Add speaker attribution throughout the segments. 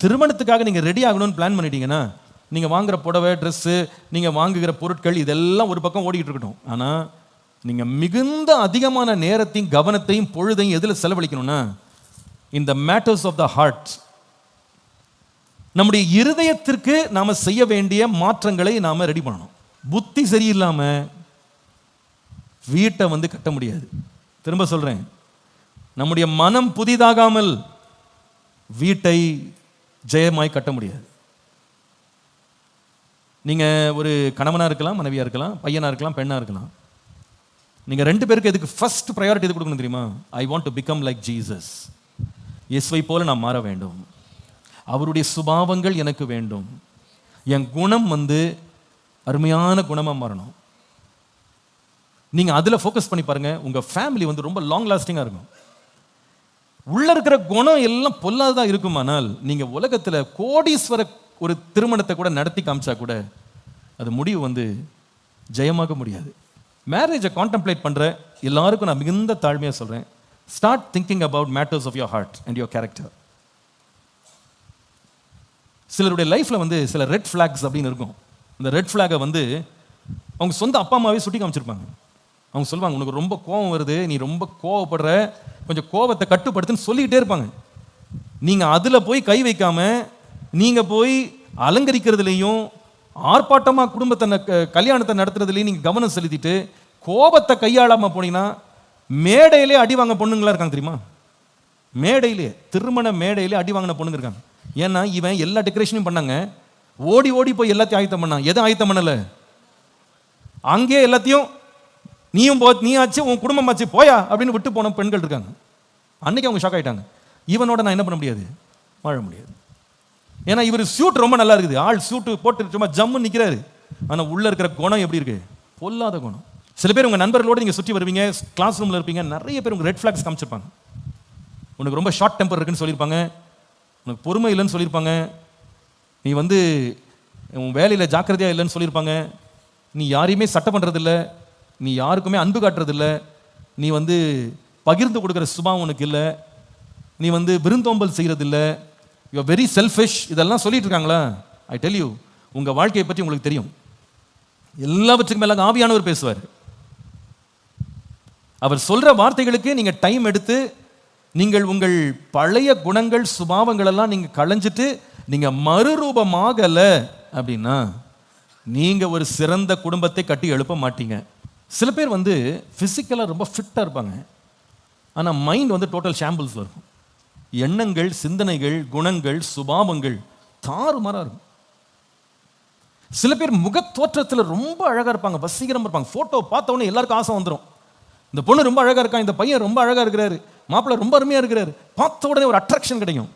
Speaker 1: திருமணத்துக்காக நீங்கள் ரெடி ஆகணும்னு பிளான் பண்ணிட்டீங்கன்னா நீங்கள் வாங்குகிற புடவை, ட்ரெஸ்ஸு, நீங்கள் வாங்குகிற பொருட்கள் இதெல்லாம் ஒரு பக்கம் ஓடிக்கிட்டு இருக்கட்டும். ஆனால் நீங்கள் மிகுந்த அதிகமான நேரத்தையும் கவனத்தையும் பொழுதையும் எதில் செலவழிக்கணும்னா இந்த மேட்டர்ஸ் ஆஃப் த ஹார்ட், நம்முடைய இருதயத்திற்கு நாம் செய்ய வேண்டிய மாற்றங்களை நாம் ரெடி பண்ணணும். புத்தி சரியில்லாமல் வீட்டை கட்ட முடியாது. திரும்ப சொல்கிறேன், நம்முடைய மனம் புதிதாகாமல் வீட்டை ஜெயமாய் கட்ட முடியாது. நீங்கள் ஒரு கணவனாக இருக்கலாம், மனைவியாக இருக்கலாம், பையனாக இருக்கலாம், பெண்ணாக இருக்கலாம். நீங்கள் 2 பேருக்கு எதுக்கு ஃபர்ஸ்ட் ப்ரையாரிட்டி எது கொடுக்கணும் தெரியுமா? ஐ want to become like Jesus. இயேசுவை போல நான் மாற வேண்டும், அவருடைய சுபாவங்கள் எனக்கு வேண்டும், என் குணம் அருமையான குணமாக மாறணும். நீங்கள் அதில் ஃபோக்கஸ் பண்ணி பாருங்கள், உங்கள் ஃபேமிலி ரொம்ப லாங் லாஸ்டிங்காக இருக்கும். உள்ள இருக்கிற குணம் எல்லாம் பொல்லாததாக இருக்குமானால் நீங்கள் உலகத்தில் கோடீஸ்வர ஒரு திருமணத்தை கூட நடத்தி காமிச்சா கூட அது முடிவு ஜெயமாக முடியாது. மேரேஜை கான்டெம்ப்ளேட் பண்ணுற எல்லாருக்கும் நான் மிகுந்த தாழ்மையாக சொல்கிறேன், start thinking about matters of your heart and your character. சிலருடைய லைஃப்பில் சில ரெட் ஃப்ளாக்ஸ் அப்படின்னு இருக்கும். இந்த ரெட் ஃப்ளாகை அவங்க சொந்த அப்பா அம்மாவே சுட்டி காமிச்சிருப்பாங்க. அவங்க சொல்லுவாங்க, உனக்கு ரொம்ப கோபம் வருது, நீ ரொம்ப கோவப்படுற, கொஞ்சம் கோபத்தை கட்டுப்படுத்துன்னு சொல்லிக்கிட்டே இருப்பாங்க. நீங்கள் அதில் போய் கை வைக்காமல் நீங்கள் போய் அலங்கரிக்கிறதுலையும் ஆர்ப்பாட்டமாக குடும்பத்தை கல்யாணத்தை நடத்துறதுலையும் நீங்கள் கவனம் செலுத்திட்டு கோபத்தை கையாளாமல் போனீங்கன்னா மேடையிலே அடி வாங்க பொண்ணுங்களா இருக்காங்க தெரியுமா? மேடையிலே, திருமண மேடையிலே அடி வாங்கின பொண்ணுங்க இருக்காங்க. ஏன்னா இவன் எல்லா டெக்கரேஷனையும் பண்ணாங்க, ஓடி ஓடி போய் எல்லாத்தையும் ஆயத்தம் பண்ணான். எதுவும் ஆயத்தம் பண்ணலை, அங்கேயே எல்லாத்தையும் நீயும் நீ ஆச்சு, உன் குடும்பம் ஆச்சு, போயா அப்படின்னு விட்டு போன பெண்கள் இருக்காங்க. அன்னைக்கு அவங்க ஷாக் ஆகிட்டாங்க, இவனோட நான் என்ன பண்ண முடியாது, வாழ முடியாது. ஏன்னா இவர் சூட் ரொம்ப நல்லா இருக்குது, ஆள் சூட்டு போட்டு சும்மா ஜம்மு நிற்கிறாரு, ஆனால் உள்ளே இருக்கிற குணம் எப்படி இருக்கு, பொல்லாத குணம். சில பேர் உங்கள் நண்பர்களோடு நீங்கள் சுற்றி வருவீங்க, கிளாஸ் ரூமில் இருப்பீங்க, நிறைய பேர் உங்கள் ரெட் ஃப்ளாக்ஸ் காமிச்சிருப்பாங்க. உனக்கு ரொம்ப ஷார்ட் டெம்பர் இருக்குன்னு சொல்லியிருப்பாங்க, உனக்கு பொறுமை இல்லைன்னு சொல்லியிருப்பாங்க, நீ உன் வேலையில் ஜாக்கிரதையாக இல்லைன்னு சொல்லியிருப்பாங்க, நீ யாரையுமே சட்டை பண்ணுறதில்ல, நீ யாருக்குமே அன்பு காட்டுறதில்ல, நீ பகிர்ந்து கொடுக்குற சுபாவம் உனக்கு இல்லை, நீ விருந்தோம்பல் செய்கிறதில்ல, யூ ஆர் வெரி செல்ஃபிஷ், இதெல்லாம் சொல்லிட்டு இருக்காங்களா? ஐ டெல் யூ, உங்கள் வாழ்க்கையை பற்றி உங்களுக்கு தெரியும். எல்லாவற்றுக்கும் மேலே ஆவியானவர் பேசுவார். அவர் சொல்கிற வார்த்தைகளுக்கு நீங்கள் டைம் எடுத்து நீங்கள் உங்கள் பழைய குணங்கள் சுபாவங்கள் எல்லாம் நீங்கள் களைஞ்சிட்டு நீங்கள் மறுரூபமாகலை அப்படின்னா நீங்கள் ஒரு சிறந்த குடும்பத்தை கட்டி எழுப்ப மாட்டீங்க. சில பேர் ஃபிசிக்கலாக ரொம்ப ஃபிட்டாக இருப்பாங்க, ஆனால் மைண்ட் டோட்டல் ஷாம்பிள்ஸ் இருக்கும். எண்ணங்கள், சிந்தனைகள், குணங்கள், சுபாவங்கள் தாறுமாறாக இருக்கும். சில பேர் முகத்தோற்றத்தில் ரொம்ப அழகாக இருப்பாங்க, வசீகரமாக இருப்பாங்க. ஃபோட்டோ பார்த்த உடனே எல்லாருக்கும் ஆசை வந்துடும், இந்த பொண்ணு ரொம்ப அழகாக இருக்கா, இந்த பையன் ரொம்ப அழகாக இருக்கிறாரு, மாப்பிள்ளை ரொம்ப அருமையாக இருக்கிறாரு, பார்த்த உடனே ஒரு அட்ராக்ஷன் கிடைக்கும்.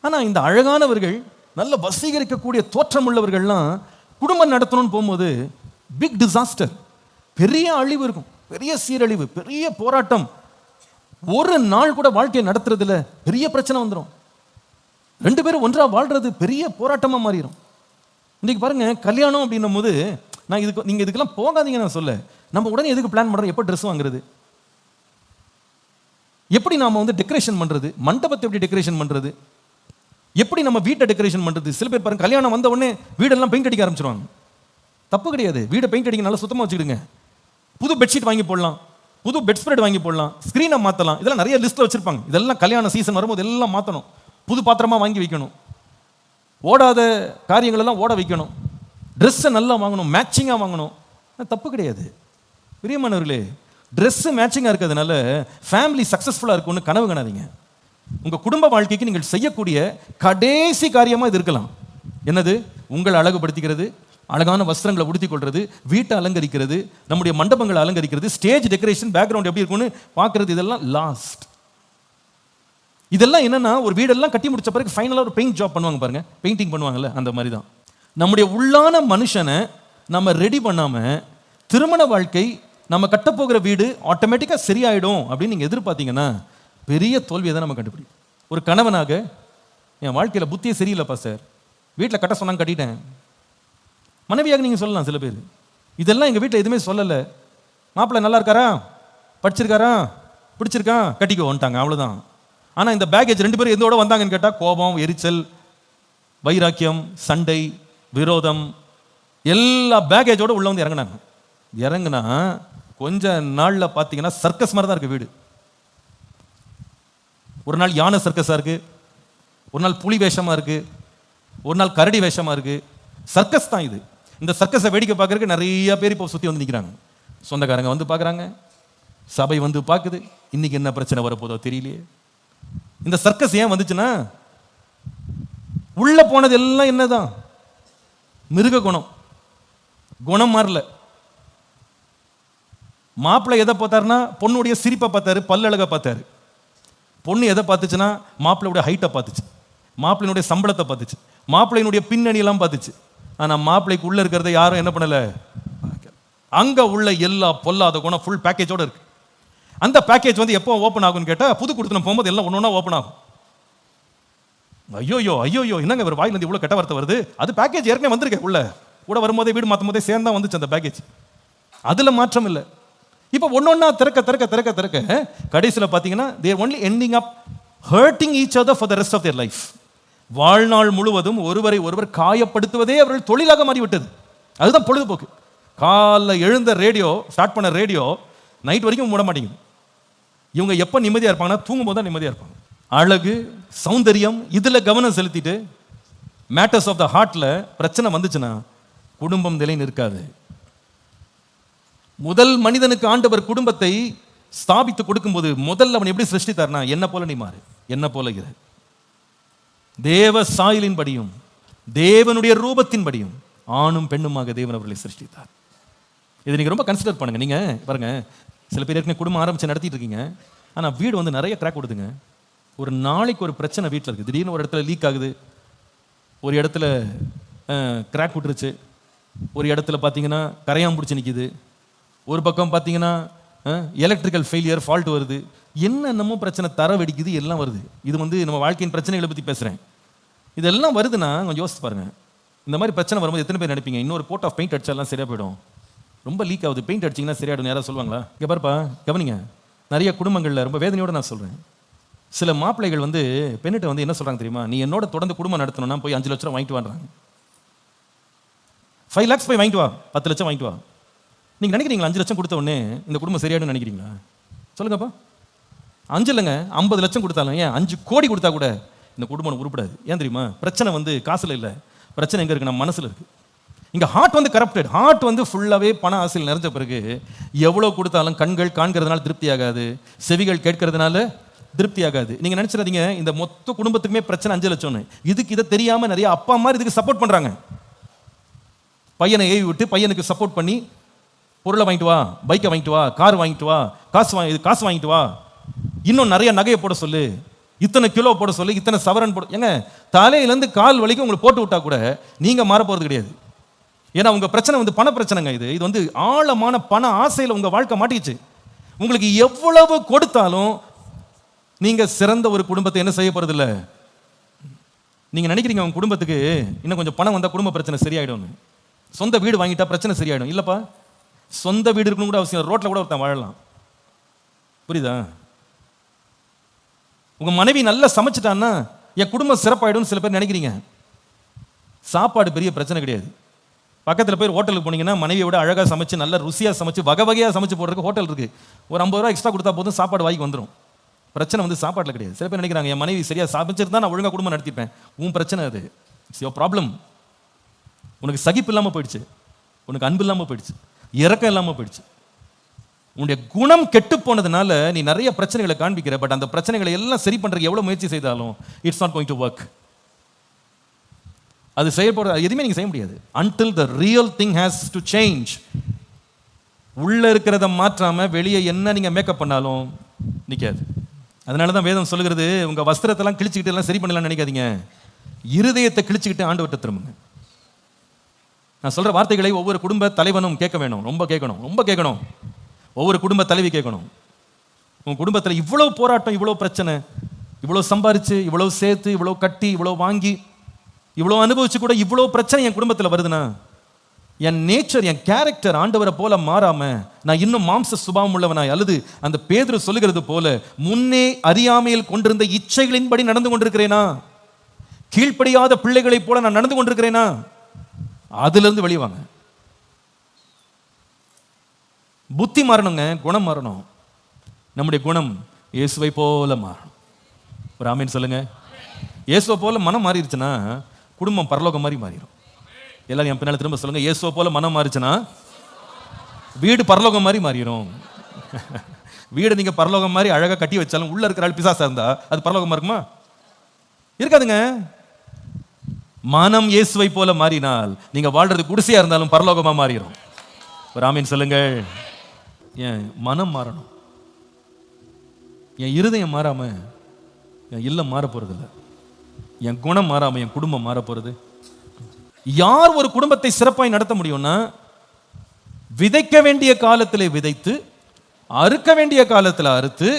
Speaker 1: ஆனால் இந்த அழகானவர்கள், நல்ல வசீகரிக்கக்கூடிய தோற்றம் உள்ளவர்கள்லாம் குடும்பம் நடத்தணும்னு போகும்போது பிக் டிசாஸ்டர், பெரிய அழிவு இருக்கும், பெரிய சீரழிவு, பெரிய போராட்டம். ஒரு நாள் கூட வாழ்க்கையை நடத்துறதுல பெரிய பிரச்சனை வந்துடும். 2 பேரும் ஒன்றா வாழ்றது பெரிய போராட்டமாக மாறிடும். இன்னைக்கு பாருங்க, கல்யாணம் அப்படின்னும் போது நான் நீங்கள் இதுக்கெல்லாம் போகாதீங்க நான் சொல்ல, நம்ம உடனே எதுக்கு பிளான் பண்ணுறோம், எப்போ ட்ரெஸ் வாங்குறது, எப்படி நாம டெக்கரேஷன் பண்ணுறது, மண்டபத்தை எப்படி டெக்கரேஷன் பண்ணுறது, எப்படி நம்ம வீட்டை டெக்கரேஷன் பண்ணுறது. சில பேர் பாருங்க, கல்யாணம் வந்த உடனே வீடெல்லாம் பெயிண்ட் அடிக்க ஆரம்பிச்சிருவாங்க. தப்பு கிடையாது, வீடை பெயிண்ட் அடிக்க நல்லா சுத்தமாக வச்சுக்கிடுங்க. புது பெட்ஷீட் வாங்கி போடலாம், புது பெட் ஸ்ப்ரெட் வாங்கி போடலாம், ஸ்க்ரீனை மாற்றலாம், இதெல்லாம் நிறைய லிஸ்ட்டில் வச்சுருப்பாங்க. இதெல்லாம் கல்யாண சீசன் வரும்போது எல்லாம் மாற்றணும், புது பாத்திரமாக வாங்கி வைக்கணும், ஓடாத காரியங்களெல்லாம் ஓட வைக்கணும், ட்ரெஸ்ஸை நல்லா வாங்கணும், மேட்சிங்காக வாங்கணும். தப்பு கிடையாது பிரியமானவர்களே. ட்ரெஸ்ஸு மேட்சிங்காக இருக்கிறதுனால ஃபேமிலி சக்ஸஸ்ஃபுல்லாக இருக்கும்னு கனவு காணாதீங்க. உங்கள் குடும்ப வாழ்க்கைக்கு நீங்கள் செய்யக்கூடிய கடைசி காரியமாக இது இருக்கலாம். என்னது? உங்களை அழகுபடுத்திக்கிறது, அழகான வஸ்திரங்களை உடுத்திக் கொள்வது, வீட்டை அலங்கரிக்கிறது, நம்முடைய மண்டபங்களை அலங்கரிக்கிறது, ஸ்டேஜ் டெக்கரேஷன், பேக்ரவுண்ட் எப்படி இருக்கும்னு பார்க்கறது, இதெல்லாம் லாஸ்ட். இதெல்லாம் என்னன்னா, ஒரு வீடெல்லாம் கட்டி முடிச்ச பிறகு ஃபைனலாக ஒரு பெயிண்ட் ஜாப் பண்ணுவாங்க பாருங்க, பெயிண்டிங் பண்ணுவாங்கல்ல, அந்த மாதிரி தான். நம்முடைய உள்ளான மனுஷனை நம்ம ரெடி பண்ணாமல் திருமண வாழ்க்கை, நம்ம கட்டப்போகிற வீடு ஆட்டோமேட்டிக்காக சரியாயிடும் அப்படின்னு நீங்கள் எதிர்பார்த்தீங்கன்னா பெரிய தோல்வியை தான் நம்ம கண்டுபிடிக்கும். ஒரு கணவனாக என் வாழ்க்கையில் புத்தியே சரியில்லைப்பா சார், வீட்டில் கட்ட சொன்னாங்க கட்டிட்டேன். மனைவியாக நீங்கள் சொல்லலாம், சில பேர் இதெல்லாம் எங்கள் வீட்டில் எதுவுமே சொல்லலை, மாப்பிள்ளை நல்லா இருக்காரா, படிச்சிருக்காரா, பிடிச்சிருக்கான், கட்டிக்கோ வந்துட்டாங்க, அவ்வளோதான். ஆனால் இந்த பேக்கேஜ் 2 பேரும் எதோட வந்தாங்கன்னு கேட்டால் கோபம், எரிச்சல், வைராக்கியம், சண்டை, விரோதம் எல்லா பேக்கேஜோட உள்ள வந்து இறங்கினாங்க. இறங்குனா கொஞ்ச நாள்ல பார்த்தீங்கன்னா சர்க்கஸ் மாதிரி தான் இருக்கு வீடு. ஒரு நாள் யானை சர்க்கஸா இருக்கு, ஒரு நாள் புலி வேஷமா இருக்கு, ஒரு நாள் கரடி வேஷமா இருக்கு. சர்க்கஸ் தான் இது. இந்த சர்க்கஸை வேடிக்கை பார்க்கறதுக்கு நிறைய பேர் இப்போ சுற்றி வந்து நிற்கிறாங்க. சொந்தக்காரங்க வந்து பார்க்குறாங்க, சபை வந்து பார்க்குது. இன்னைக்கு என்ன பிரச்சனை வரப்போதோ தெரியலையே. இந்த சர்க்கஸ் ஏன் வந்துச்சுன்னா, உள்ள போனது எல்லாம் என்னதான் மிருக குணம், குணம் மாறல. மாப்பிள்ளை எதை பார்த்தாருன்னா பொண்ணுடைய சிரிப்பை பார்த்தாரு, பல்லழகை பார்த்தாரு. பொண்ணு எதை பார்த்துச்சுன்னா மாப்பிள்ளையுடைய ஹைட்டை பார்த்துச்சு, மாப்பிள்ளையினுடைய சம்பளத்தை பார்த்துச்சு, மாப்பிள்ளையினுடைய பின்னணி எல்லாம் பார்த்துச்சு. ஆனா மாப்பிள்ளைக்கு உள்ள இருக்கிறத யாரும் என்ன பண்ணல, அங்க உள்ள எல்லா பொல்லாத குணம் ஃபுல் பேக்கேஜோட இருக்கு. அந்த பேக்கேஜ் வந்து எப்போ ஓப்பன் ஆகும்னு கேட்டா, புது கொடுத்தன போகும்போது எல்லாம் ஒன்னொன்னா ஓப்பன் ஆகும். ஐயோயோ ஐயோயோ, என்னங்க ஒரு வாயிலிருந்து இவ்வளவு கெட்ட வார்த்தை வருது. அது பேக்கேஜ் ஏற்கனவே வந்திருக்கேன், உள்ள கூட வரும்போதே வீடு மாற்றும் போதே சேர்ந்தா வந்துச்சு அந்த பேக்கேஜ். அதுல மாற்றம் இல்லை. இப்போ ஒன்னொன்னா திறக்க திறக்க திறக்க திறக்க கடைசியில் பார்த்தீங்கன்னா they are only ending up hurting each other for the rest of their life. வாழ்நாள் முழுவதும் ஒருவரை ஒருவர் காயப்படுத்துவதே அவர்கள் தொழிலாக மாறிவிட்டது. அதுதான் பொழுதுபோக்கு. காலைல எழுந்த ரேடியோ ஸ்டார்ட் பண்ண ரேடியோ நைட் வரைக்கும் மூட மாட்டேங்குது. இவங்க எப்போ நிம்மதியாக இருப்பாங்கன்னா தூங்கும் போது தான் நிம்மதியாக இருப்பாங்க. அழகு, சௌந்தரியம் இதில் கவனம் செலுத்திட்டு மேட்டர்ஸ் ஆஃப் த ஹார்ட்ல பிரச்சனை வந்துச்சுன்னா குடும்பம் நிலை நிற்காது. முதல் மனிதனுக்கு ஆண்டவர் குடும்பத்தை ஸ்தாபித்து கொடுக்கும்போது முதல்ல அவன் எப்படி சிருஷ்டித்தார்னா, என்ன போல நீ மாறு, என்ன போல இரு, தேவ சாயலின் படியும் தேவனுடைய ரூபத்தின் படியும் ஆணும் பெண்ணுமாக தேவன் அவர்களை சிருஷ்டித்தார். இதை நீங்க ரொம்ப கன்சிடர் பண்ணுங்க. நீங்க பாருங்க, சில பேர் ஏற்கனவே குடும்பம் ஆரம்பிச்சு நடத்திட்டு இருக்கீங்க, ஆனா வீடு வந்து நிறைய கிராக் கொடுதுங்க. ஒரு நாளைக்கு ஒரு பிரச்சனை வீட்டில் இருக்கு. திடீர்னு ஒரு இடத்துல லீக் ஆகுது, ஒரு இடத்துல கிராக் விட்டுருச்சு, ஒரு இடத்துல பார்த்தீங்கன்னா கரையான் பிடிச்சி நிற்கிது, ஒரு பக்கம் பார்த்தீங்கன்னா எலக்ட்ரிக்கல் ஃபெயிலியர் ஃபால்ட் வருது, என்னென்னமோ பிரச்சனை தர வெடிக்குது, எல்லாம் வருது. இது வந்து நம்ம வாழ்க்கையின் பிரச்சனைகளை பற்றி பேசுகிறேன். இதெல்லாம் வருதுன்னா கொஞ்சம் யோசிச்சு பாருங்க. இந்த மாதிரி பிரச்சனை வரும்போது எத்தனை பேர் நினைப்பீங்க இன்னொரு கோட் ஆஃப் பெயிண்ட் அடிச்சாலாம் சரியா போயிடும், ரொம்ப லீக் ஆகுது, பெயிண்ட் அடிச்சிங்கன்னா சரியாயிடும், யாராவது சொல்லுவாங்களா? இங்கே பாருப்பா, கவனிங்க. நிறைய குடும்பங்களில் ரொம்ப வேதனையோடு நான் சொல்கிறேன், சில மாப்பிள்ளைகள் வந்து பெண்ணிட்ட வந்து என்ன சொல்கிறாங்க தெரியுமா, நீ என்னோட தொடர்ந்து குடும்பம் நடத்தணும்னா போய் 5 லட்சம் வாங்கிட்டு வாங்குறாங்க. 5 lakhs போய் வாங்கிட்டு வா, 10 லட்சம் வாங்கிட்டு வா. நீங்கள் நினைக்கிறீங்களா 5 லட்சம் கொடுத்த உடனே இந்த குடும்பம் சரியாயிடும் நினைக்கிறீங்களா? சொல்லுங்கப்பா. 5 இல்லைங்க, 50 லட்சம் கொடுத்தாலும், ஏன் 5 கோடி கொடுத்தா கூட இந்த குடும்பம் உருப்படாது. ஏன் தெரியுமா? பிரச்சனை வந்து காசுல இல்லை, பிரச்சனை எங்கே இருக்கு, நம்ம மனசில் இருக்கு. இங்கே ஹார்ட் வந்து கரப்டட், ஹார்ட் வந்து ஃபுல்லாகவே பண ஆசையில் நிறைஞ்ச பிறகு எவ்வளோ கொடுத்தாலும் கண்கள் காண்கிறதுனால திருப்தி ஆகாது, செவிகள் கேட்கறதுனால திருப்தி ஆகாது. நீங்கள் நினச்சிடாதீங்க இந்த மொத்த குடும்பத்துக்குமே பிரச்சனை 5 லட்சம்னு. இதுக்கு இதை தெரியாமல் நிறைய அப்பா அம்மா இதுக்கு சப்போர்ட் பண்ணுறாங்க. பையனை ஏவி விட்டு பையனுக்கு சப்போர்ட் பண்ணி பொருளை வாங்கிட்டு வா, பைக்கை வாங்கிட்டு வா, கார் வாங்கிட்டு வா, காசு வாங்கிட்டு வா, இன்னும் நிறைய நகையை போட சொல்லு, இத்தனை கிலோ போட சொல்லு, இத்தனை சவரன் போட. ஏங்க தலையிலேருந்து கால் வலிக்கும் உங்களுக்கு போட்டு விட்டா கூட நீங்க மாற போறது கிடையாது. ஏன்னா உங்க பிரச்சனை வந்து பண பிரச்சனைங்க. இது வந்து ஆழமான பண ஆசையில் உங்க வாழ்க்கை மாட்டிச்சு. உங்களுக்கு எவ்வளவு கொடுத்தாலும் நீங்க சிறந்த ஒரு குடும்பத்தை என்ன செய்ய போறது இல்லை. நீங்க நினைக்கிறீங்க உங்க குடும்பத்துக்கு இன்னும் கொஞ்சம் பணம் வந்தா குடும்ப பிரச்சனை சரியாயிடும், சொந்த வீடு வாங்கிட்டா பிரச்சனை சரியாயிடும். இல்லப்பா, சொந்த வீடு இருக்கணும் கூட அவசியம், ரோட்ல கூட ஒருத்தன் வாழலாம். புரியுதா? உங்க மனைவி நல்லா சமைச்சிட்டான்னா என் குடும்பம் சிறப்பாயிடும் சில பேர் நினைக்கிறீங்க. சாப்பாடு பெரிய பிரச்சனை கிடையாது. பக்கத்தில் போய் ஹோட்டலுக்கு போனீங்கன்னா மனைவியை விட அழகாக சமைச்சு நல்ல ருசியாக சமைச்சு வகை வகையாக சமைச்சு போடுறதுக்கு ஹோட்டல் இருக்கு. ஒரு 50 ரூபா எக்ஸ்ட்ரா கொடுத்தா போதும், சாப்பாடு வாங்கி வந்துடும். பிரச்சனை வந்து சாப்பாட்டில் கிடையாது. சில பேர் நினைக்கிறாங்க என் மனைவி சரியாக சமைச்சிருந்தா நான் ஒழுங்காக குடும்பம் நடத்திப்பேன். உன் பிரச்சனை அது, யோர் ப்ராப்ளம். உனக்கு சகிப்பு இல்லாமல் போயிடுச்சு, உனக்கு அன்பு இல்லாமல் போயிடுச்சு, இறக்கம் இல்லாமல் போயிடுச்சு. உன்னுடைய குணம் கெட்டு போனதுனால நீ நிறைய பிரச்சனைகளை காண்பிக்கிற. பட் அந்த பிரச்சனைகளை எல்லாம் சரி பண்றதுக்கு எவ்வளவு முயற்சி செய்தாலும் it's not going to work. அது செய்யப்போற எதுவுமே நீங்க செய்ய முடியாது until the real thing has to change. உள்ள இருக்கிறத மாற்றாம வெளியே என்ன நீங்க மேக்கப் பண்ணாலும் நிக்காது. அதனால தான் வேதம் சொல்லுகிறது, உங்க வஸ்திரத்தெல்லாம் கிழிச்சுக்கிட்டு எல்லாம் சரி பண்ணலாம்னு நினைக்காதீங்க, இருதயத்தை கிழிச்சுக்கிட்டு ஆண்டவர்கிட்ட திரும்புங்க. நான் சொல்ற வார்த்தைகளை ஒவ்வொரு குடும்ப தலைவனும் கேட்க வேணும், ரொம்ப கேட்கணும். ஒவ்வொரு குடும்ப தலைவி கேட்கணும். உங்க குடும்பத்தில் இவ்வளவு போராட்டம், இவ்வளவு பிரச்சனை, இவ்வளவு சம்பாரிச்சு, இவ்வளவு சேர்த்து, இவ்வளவு கட்டி, இவ்வளவு வாங்கி, இவ்வளவு அனுபவிச்சு கூட இவ்வளவு பிரச்சனை என் குடும்பத்தில் வருதுன்னா, என் நேச்சர், என் கேரக்டர் ஆண்டவரை போல மாறாம நான் இன்னும் மாம்ச சுபாவம் உள்ளவனாய், அல்லது அந்த பேதுரு சொல்லுகிறது போல முன்னே அறியாமையில் கொண்டிருந்த இச்சைகளின்படி நடந்து கொண்டிருக்கிறேனா? கீழ்ப்படியாத பிள்ளைகளைப் போல நான் நடந்து கொண்டிருக்கிறேனா, அதுல இருந்து வெளியே வாங்க. புத்தி மாறணுங்க, குணம் மாறணும். நம்முடைய குணம் இயேசுவை போல மாறணும். ஒரு ஆமீன் சொல்லுங்க. இயேசுவை போல மனம் மாறிடுச்சுன்னா குடும்பம் பரலோகம் மாதிரி மாறிடும். எல்லாரும் என் பின்னால திரும்ப சொல்லுங்க, இயேசுவை போல மனம் மாறிச்சுன்னா வீடு பரலோகம் மாதிரி மாறிடும். வீடு நீங்க பரலோகம் மாதிரி அழகா கட்டி வச்சாலும் உள்ள இருக்கிற ஆள் பிசாசா இருந்தா அது பரலோகமா இருக்குமா? இருக்காதுங்க. மனம் இயேசுவை போல மாறினால் நீங்க வாழ்றது குடிசையா இருந்தாலும் பரலோகமா மாறிடும். ஒரு ஆமீன் சொல்லுங்க. என் மனம் மாறணும், என் இருதயம் மாறாம என் இல்லம் மாற போறது இல்லை, என் குணம் மாறாம என் குடும்பம் மாற போறது. யார் ஒரு குடும்பத்தை சிறப்பாய் நடத்த முடியும்னா, விதைக்க வேண்டிய காலத்திலே விதைத்து அறுக்க வேண்டிய காலத்தில் அறுத்து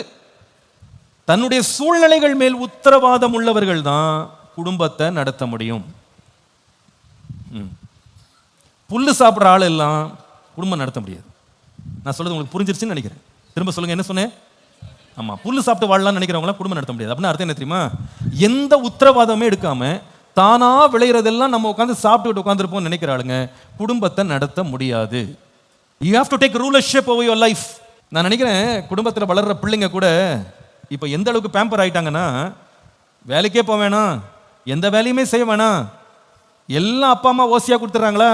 Speaker 1: தன்னுடைய சூழ்நிலைகள் மேல் உத்தரவாதம் உள்ளவர்கள் தான் குடும்பத்தை நடத்த முடியும். புல்லு சாப்பிட்ற ஆள் எல்லாம் குடும்பம் நடத்த முடியாது. நான் சொல்றது உங்களுக்கு புரிஞ்சிருச்சுன்னு நினைக்கிறேன். திரும்ப சொல்லுங்க, என்ன சொன்னேன்? ஆமா, புல்லு சாப்பிட்டு வாழலாம்னு நினைக்கிறவங்களாம் குடும்பம் நடத்த முடியாது. அப்படின்னு அர்த்தம் என்ன தெரியுமா? எந்த உத்தரவாதமே எடுக்காம தானா விளையிறதெல்லாம் நம்ம உட்காந்து சாப்பிட்டு உட்காந்துருப்போம் நினைக்கிற ஆளுங்க குடும்பத்தை நடத்த முடியாது. You have to take rulership over your life. நான் நினைக்கிறேன் குடும்பத்தில் வளர்ற பிள்ளைங்க கூட இப்போ எந்த அளவுக்கு பேம்பர் ஆயிட்டாங்கன்னா, வேலைக்கே போக வேணாம், எந்த வேலையுமே செய்ய வேணாம், எல்லாம் அப்பா அம்மா ஓசியா கொடுத்துட்றாங்களா,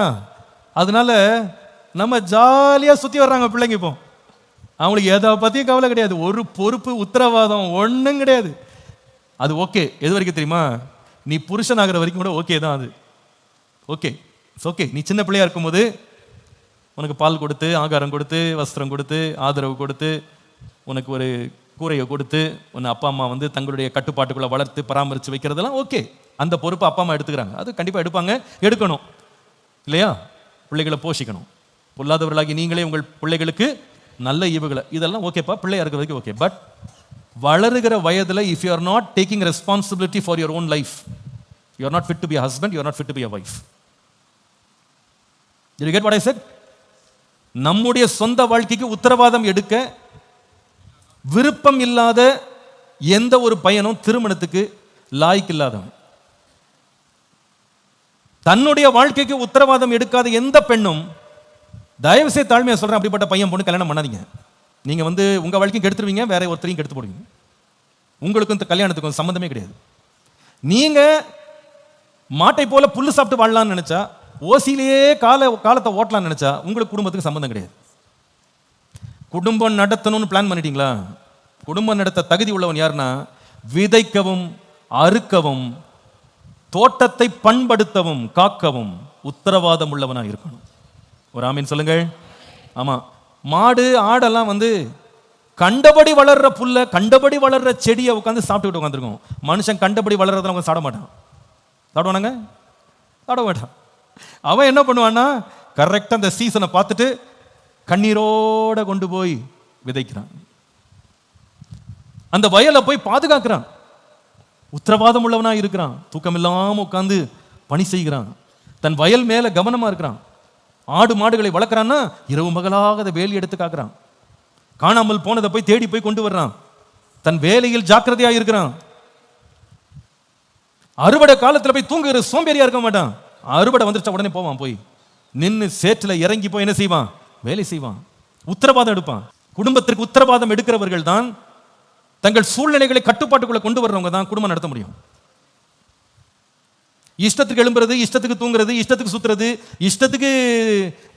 Speaker 1: அதனால நம்ம ஜாலியாக சுற்றி வர்றாங்க பிள்ளைங்க. இப்போ அவங்களுக்கு எதை பற்றியும் கவலை கிடையாது, ஒரு பொறுப்பு உத்தரவாதம் ஒன்றும் கிடையாது. அது ஓகே எது வரைக்கும் தெரியுமா? நீ புருஷன் ஆகிற வரைக்கும் கூட ஓகே தான். அது ஓகே, இட்ஸ் ஓகே. நீ சின்ன பிள்ளையா இருக்கும்போது உனக்கு பால் கொடுத்து, ஆகாரம் கொடுத்து, வஸ்திரம் கொடுத்து, ஆதரவு கொடுத்து, உனக்கு ஒரு கூரையை கொடுத்து, உன்னை அப்பா அம்மா வந்து தங்களுடைய கட்டுப்பாட்டுக்குள்ளே வளர்த்து பராமரித்து வைக்கிறதெல்லாம் ஓகே. அந்த பொறுப்பை அப்பா அம்மா எடுத்துக்கிறாங்க, அது கண்டிப்பாக எடுப்பாங்க, எடுக்கணும் இல்லையா? பிள்ளைகளை போஷிக்கணும். பொல்லாதவர்களாகி நீங்களே உங்கள் பிள்ளைகளுக்கு நல்ல ஈவுகளை, இதெல்லாம் ஓகேப்பா, பிள்ளையா இருக்கிற வரைக்கும் ஓகே. பட் வளருகிற வயதில் if you are not taking responsibility for your own life, you are not fit to be a husband, you are not fit to be a wife. Did you get what I said? நம்முடைய சொந்த வாழ்க்கைக்கு உத்தரவாதம் எடுக்க விருப்பம் இல்லாத எந்த ஒரு பையனும் திருமணத்துக்கு லாய்க்கு இல்லாதவன். தன்னுடைய வாழ்க்கைக்கு உத்தரவாதம் எடுக்காத எந்த பெண்ணும், தயவு செய்து தாழ்மையா சொல்றேன், அப்படிப்பட்ட பையன் பொண்ணு கல்யாணம் பண்ணாதீங்க. நீங்க வந்து உங்க வாழ்க்கையும் கெடுத்துருவீங்க, வேற ஒருத்தரையும் கெடுத்து போடுவீங்க. உங்களுக்கும் இந்த கல்யாணத்துக்கும் சம்பந்தமே கிடையாது. நீங்க மாட்டை போல புல்லு சாப்பிட்டு வாழலாம்னு நினைச்சா, ஓசியிலேயே காலத்தை ஓட்டலாம்னு நினைச்சா உங்களுக்கு குடும்பத்துக்கு சம்பந்தம் கிடையாது. குடும்பம் நடத்தணும்னு பிளான் பண்ணிட்டீங்களா? குடும்பம் நடத்த தகுதி உள்ளவன் யாருன்னா, விதைக்கவும் அறுக்கவும் தோட்டத்தை பண்படுத்தவும் காக்கவும் உத்தரவாதம் உள்ளவனா இருக்கணும். ஒரு ஆமீன் சொல்லுங்கள். ஆமா, மாடு ஆடெல்லாம் வந்து கண்டபடி வளர்ற புல்ல, கண்டபடி வளர்ற செடியை உட்காந்து சாப்பிட்டு உட்காந்துருக்கும். மனுஷன் கண்டபடி வளர்றத அவங்க சாப்பிட மாட்டான். சாப்பிடுவானாங்க? சாப்பிட மாட்டான். அவன் என்ன பண்ணுவான்னா, கரெக்டாக அந்த சீசனை பார்த்துட்டு கண்ணீரோட கொண்டு போய் விதைக்கிறான், அந்த வயலை போய் பாதுகாக்கிறான், உத்தரவாதம் உள்ளவனா இருக்கிறான், தூக்கம் இல்லாம உட்கார்ந்து பணி செய்கிறான், தன் வயல் மேல கவனமா இருக்கிறான். ஆடு மாடுகளை வளர்க்குறான்னா இரவு மகளாக அதை வேலி எடுத்து காக்குறான், காணாமல் போனதை போய் தேடி போய் கொண்டு வர்றான், தன் வேலையில் ஜாக்கிரதையா இருக்கிறான். அறுவடை காலத்தில் போய் தூங்குகிற சோம்பேறியா இருக்க மாட்டான். அறுவடை வந்துருச்சா உடனே போவான், போய் நின்று சேற்றில் இறங்கி போய் என்ன செய்வான்? வேலை செய்வான், உத்தரவாதம் எடுப்பான். குடும்பத்திற்கு உத்தரவாதம் எடுக்கிறவர்கள் தான், தங்கள் சூழ்நிலைகளை கட்டுப்பாட்டுக்குள்ள கொண்டு வர்றவங்க தான் குடும்பம் நடத்த முடியும். இஷ்டத்துக்கு எழும்புறது, இஷ்டத்துக்கு தூங்குறது, இஷ்டத்துக்கு சுத்துறது, இஷ்டத்துக்கு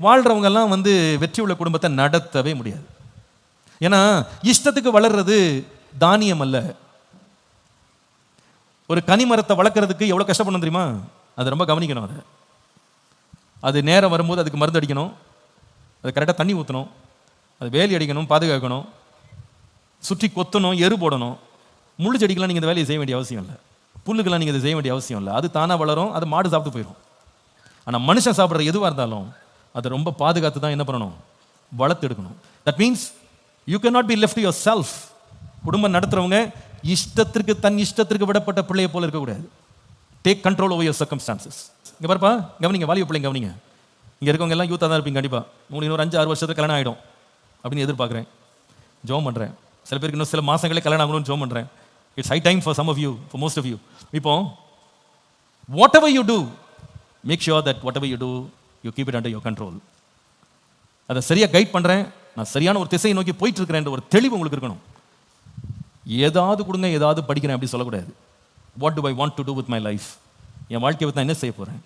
Speaker 1: வாழ்றவங்க எல்லாம் வந்து வெற்றி உள்ள குடும்பத்தை நடத்தவே முடியாது. ஏன்னா இஷ்டத்துக்கு வளர்றது தானியம் அல்ல. ஒரு கனி மரத்தை வளர்க்கறதுக்கு எவ்வளவு கஷ்டப்படணும் தெரியுமா? அது ரொம்ப கவனிக்கணும். அது நேரம் வரும்போது அதுக்கு மருந்து அடிக்கணும், அது கரெக்டாக தண்ணி ஊற்றணும், அது வேலி அடிக்கணும், பாதுகாக்கணும், சுற்றி கொத்தணும், எரு போடணும். முள்ளு செடிக்கெல்லாம் நீங்கள் இந்த வேலையை செய்ய வேண்டிய அவசியம் இல்லை, புல்லுக்கெல்லாம் நீங்கள் இதை செய்ய வேண்டிய அவசியம் இல்லை. அது தானாக வளரும், அது மாடு சாப்பிட்டு போயிடும். ஆனால் மனுஷன் சாப்பிட்ற எதுவாக இருந்தாலும் அதை ரொம்ப பாதுகாத்து தான் என்ன பண்ணணும்? வளர்த்து எடுக்கணும். That means you can not be left your self. குடும்பம் நடத்துறவங்க இஷ்டத்திற்கு தன் இஷ்டத்திற்கு விடப்பட்ட பிள்ளையை போல இருக்கக்கூடாது. Take control over your circumstances. இங்கே பாருப்பா, கவனிங்க, வாலிப பிள்ளைங்க கவனிங்க. இங்கே இருக்கவங்க எல்லாம் யூத்தாக தான் இருப்பீங்க. கண்டிப்பாக உங்களுக்கு இன்னொரு 5-6 வருஷத்துக்கு கல்யாணம் ஆகிடும் அப்படின்னு எதிர்பார்க்குறேன், ஜோம் பண்ணுறேன். சில பேருக்கு இன்னும் சில மாதங்களே கல்யாணம் ஆகணும்னு ஜோம் பண்ணுறேன். It's high time for some of you, for most of you. இப்போ whatever you do, make sure that whatever you do, you keep it under your control. அதை சரியாக கைட் பண்ணுறேன், நான் சரியான ஒரு திசையை நோக்கி போயிட்டு இருக்கிறேன் ஒரு தெளிவு உங்களுக்கு இருக்கணும். ஏதாவது கொடுங்க, ஏதாவது படிக்கிறேன் அப்படி சொல்லக்கூடாது. What do I want to do with my life? என் வாழ்க்கையை பற்றி நான் என்ன செய்ய போகிறேன்?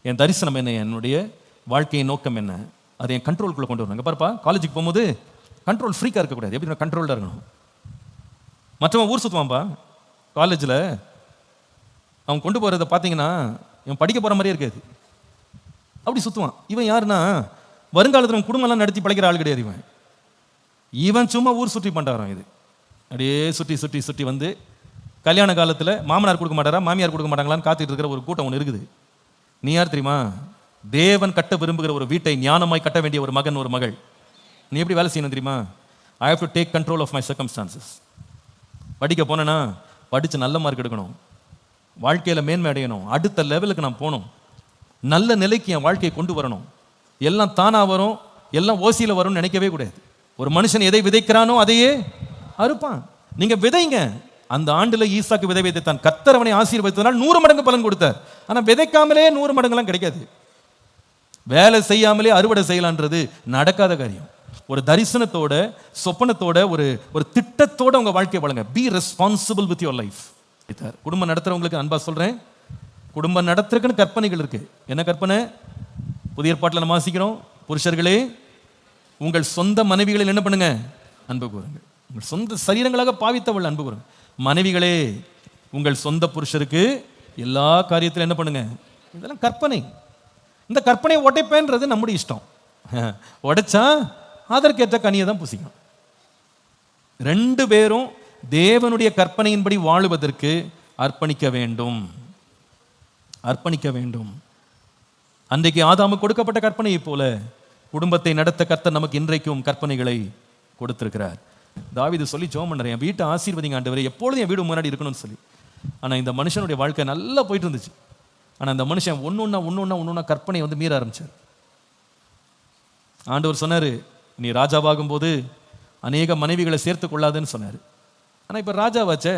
Speaker 1: என் தரிசனம் என்ன? என்னுடைய வாழ்க்கையின் நோக்கம் என்ன? அதை என் கண்ட்ரோலுக்குள்ளே கொண்டு வரணும். பாருப்பா, காலேஜுக்கு போகும்போது கண்ட்ரோல் ஃப்ரீக்காக இருக்கக்கூடாது. எப்படி நான் கண்ட்ரோல்டாக இருக்கணும். மற்றவன் ஊர் சுற்றுவான்ப்பா காலேஜில், அவன் கொண்டு போகிறத பார்த்தீங்கன்னா இவன் படிக்க போகிற மாதிரியே இருக்காது, அப்படி சுற்றுவான். இவன் யாருன்னா வருங்காலத்தில் அவன் குடும்பம்லாம் நடத்தி பழைக்கிற ஆள் கிடையாது. இவன் சும்மா ஊர் சுற்றி பண்ணுறான். இது அப்படியே சுற்றி சுற்றி சுற்றி வந்து கல்யாண காலத்தில் மாமனார் கொடுக்க மாட்டாரா, மாமியார் கொடுக்க மாட்டாங்களான்னு காத்துட்டு இருக்கிற ஒரு கூட்டம் ஒன்று இருக்குது. நீ யார் தெரியுமா? தேவன் கட்ட விரும்புகிற ஒரு வீட்டை ஞானமாய் கட்ட வேண்டிய ஒரு மகன், ஒரு மகள். நீ எப்படி வேலை செய்யணும் தெரியுமா? I have to take control of my circumstances. படிக்க போனேன்னா படித்து நல்ல மார்க் எடுக்கணும், வாழ்க்கையில் மேன்மை அடையணும், அடுத்த லெவலுக்கு நான் போகணும், நல்ல நிலைக்கு என் வாழ்க்கையை கொண்டு வரணும். எல்லாம் தானாக வரும், எல்லாம் ஓசியில் வரும்னு நினைக்கவே கூடாது. ஒரு மனுஷன் எதை விதைக்கிறானோ அதையே அறுப்பான். நீங்க விதைங்க. அந்த ஆண்டுல ஈசாக்கு விதை விதைத்தான், கர்த்தர் அவனை ஆசீர்வதித்ததால் 100 மடங்கு பலன் கொடுத்தார். ஆனா விதைக்காமலே 100 மடங்குலாம் கிடைக்காது. வேலை செய்யாமலே அறுவடை செய்யலான்றது நடக்காத காரியம். ஒரு தரிசனத்தோட, சொப்பனத்தோட, ஒரு திட்டத்தோட உங்க வாழ்க்கையை வழங்க. Be responsible with your life. குடும்பம் நடத்துறவங்களுக்கு அன்பா சொல்றேன், குடும்பம் நடத்துறதுக்குன்னு கற்பனைகள் இருக்கு. என்ன கற்பனை? புதிய ஏற்பாட்டில் நம்ம வாசிக்கிறோம், புருஷர்களே உங்கள் சொந்த மனைவிகளில் என்ன பண்ணுங்க? அன்பு கூறுங்க. உங்கள் சொந்த சரீரங்களாக பாவித்தவள் அன்பு கூறுங்க. மனைவிகளே உங்கள் சொந்த புருஷருக்கு எல்லா காரியத்திலும் என்ன பண்ணுங்க? இதெல்லாம் கற்பனை. இந்த கற்பனையை உடைப்பேன்றது நம்முடைய இஷ்டம். உடைச்சா அதற்கேற்ற கனியை தான் புசிக்கணும். 2 பேரும் தேவனுடைய கற்பனையின்படி வாழுவதற்கு அர்ப்பணிக்க வேண்டும். அர்ப்பணிக்க வேண்டும். அன்றைக்கு ஆதாமுக்கு கொடுக்கப்பட்ட கற்பனையை போல குடும்பத்தை நடத்த கர்த்தர் நமக்கு இன்றைக்கும் கற்பனைகளை கொடுத்திருக்கிறார். தாவீது சொல்லி ஜெபம் பண்றேன், என் வீட்டை ஆசீர்வதிங்க ஆண்டவரே, எப்பொழுதும் என் வீடு முன்னாடி இருக்கணும்னு சொல்லி. ஆனா இந்த மனுஷனுடைய வாழ்க்கை நல்லா போயிட்டு இருந்துச்சு. ஆனா இந்த மனுஷன் ஒன்னொன்னா கற்பனை வந்து மீற ஆரம்பிச்சார். ஆண்டவர் சொன்னாரு, நீ ராஜாவாகும் போது அநேக மனைவிகளை சேர்த்து கொள்ளாதுன்னு சொன்னாரு. ஆனா இப்ப ராஜாவாச்சே,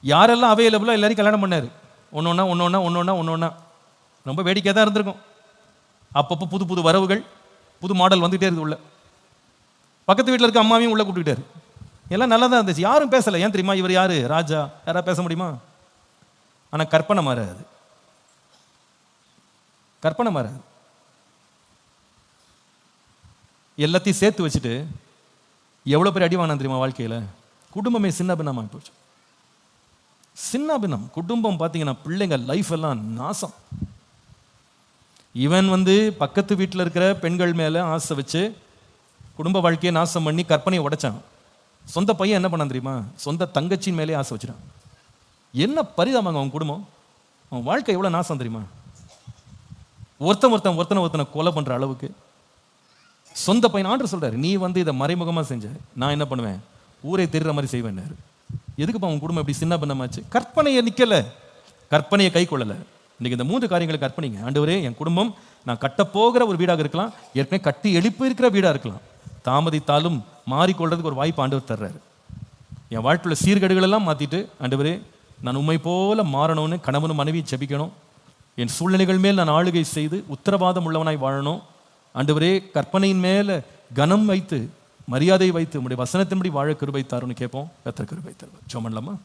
Speaker 1: யாரெல்லாம் அவைலபிளோ எல்லாரையும் கல்யாணம் பண்ணாரு. ஒன்னொன்னா ரொம்ப வேடிக்கையாக தான் இருந்திருக்கும். அப்பப்போ புது புது வரவுகள், புது மாடல் வந்துகிட்டே இருக்குது உள்ள. பக்கத்து வீட்டில் இருக்க அம்மாவையும் உள்ள கூப்பிட்டுக்கிட்டாரு. எல்லாம் நல்லா தான் இருந்துச்சு, யாரும் பேசலை. ஏன் தெரியுமா? இவர் யாரு? ராஜா. யாரா பேச முடியுமா? ஆனால் கற்பனை மாறாது. கற்பனை மாறாது. எல்லாத்தையும் சேர்த்து வச்சுட்டு எவ்வளோ பேர் அடி வாங்கினா தெரியுமா வாழ்க்கையில்? குடும்பமே சின்ன பின்னமாக போச்சு. சின்ன பின்னம் குடும்பம் பார்த்தீங்கன்னா பிள்ளைங்க லைஃப் எல்லாம் நாசம். இவன் வந்து பக்கத்து வீட்டில் இருக்கிற பெண்கள் மேலே ஆசை வச்சு குடும்ப வாழ்க்கையை நாசம் பண்ணி கற்பனையை உடைச்சான். சொந்த பையன் என்ன பண்ணான் தெரியுமா? சொந்த தங்கச்சின் மேலே ஆசை வச்சுட்டான். என்ன பரிதாபங்க அவன் குடும்பம், அவன் வாழ்க்கை எவ்வளோ நாசம் தெரியுமா? ஒருத்தனை கொலை பண்ணுற அளவுக்கு சொந்த பையன். ஆண்டவர் சொல்றாரு, நீ வந்து இதை மறைமுகமாக செஞ்ச, நான் என்ன பண்ணுவேன்? ஊரை தெரிகிற மாதிரி செய்வேன். எதுக்குப்பா அவன் குடும்பம் இப்படி சின்ன பின்னமாச்சு? கற்பனையை நிற்கல, கற்பனையை கை கொள்ளலை. இன்னைக்கு இந்த 3 காரியங்களுக்கு அர்ப்பணிங்க. ஆண்டவரே, என் குடும்பம் நான் கட்டப்போகிற ஒரு வீடாக இருக்கலாம், ஏற்கனவே கட்டி எழுப்பி இருக்கிற வீடாக இருக்கலாம், தாமதித்தாலும் மாறிக்கொள்றதுக்கு ஒரு வாய்ப்பு ஆண்டவர் தர்றாரு. என் வாழ்க்கையில் சீர்கேடுகள் எல்லாம் மாற்றிட்டு, ஆண்டவரே நான் உண்மை போல மாறணும்னு கணவனும் மனைவி ஜெபிக்கணும். என் சூழ்நிலைகள் மேல் நான் ஆளுகை செய்து உத்தரவாதம் உள்ளவனாய் வாழணும். ஆண்டவரே, கற்பனையின் மேலே கனம் வைத்து மரியாதை வைத்து உங்களுடைய வசனத்தின்படி வாழ கிருபை தாருன்னு கேட்போம். கர்த்தர் கிருபை தருவார். ஜெபம் பண்ணலாமா?